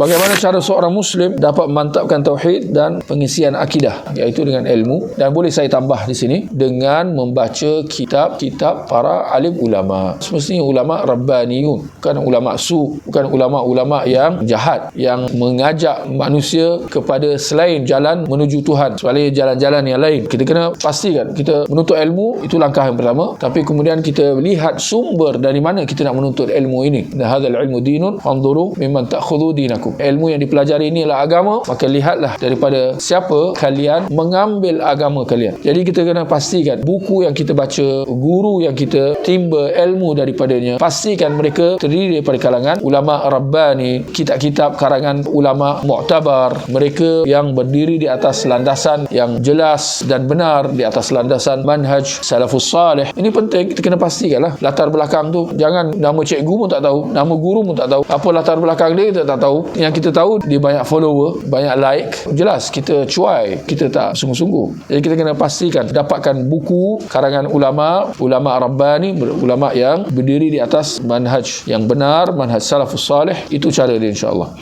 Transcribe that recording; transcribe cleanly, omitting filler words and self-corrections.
Bagaimana cara seorang Muslim dapat memantapkan tauhid dan pengisian akidah, iaitu dengan ilmu. Dan boleh saya tambah di sini, dengan membaca kitab-kitab para alim ulama. Semestinya ulama rabbaniyun, bukan ulama su, bukan ulama-ulama yang jahat, yang mengajak manusia kepada selain jalan menuju Tuhan, selain jalan-jalan yang lain. Kita kena pastikan kita menuntut ilmu, itu langkah yang pertama. Tapi kemudian kita lihat sumber dari mana kita nak menuntut ilmu ini. Dan hadzal ilmu dinun fanzuru mimman ta'khudhu dinakum. Ilmu yang dipelajari ini adalah agama, maka lihatlah daripada siapa kalian mengambil agama kalian. Jadi kita kena pastikan buku yang kita baca, guru yang kita timba ilmu daripadanya, pastikan mereka terdiri daripada kalangan ulama rabbani, kitab-kitab karangan ulama mu'tabar, mereka yang berdiri di atas landasan yang jelas dan benar, di atas landasan manhaj salafus salih. Ini penting, kita kena pastikanlah latar belakang tu. Jangan nama cikgu pun tak tahu, nama guru pun tak tahu, apa latar belakang dia kita tak tahu. Yang kita tahu dia banyak follower, banyak like, jelas kita cuai, kita tak sungguh-sungguh. Jadi kita kena pastikan dapatkan buku karangan ulama rabbani, ulama yang berdiri di atas manhaj yang benar, manhaj salafus salih. Itu cara dia, insya-Allah.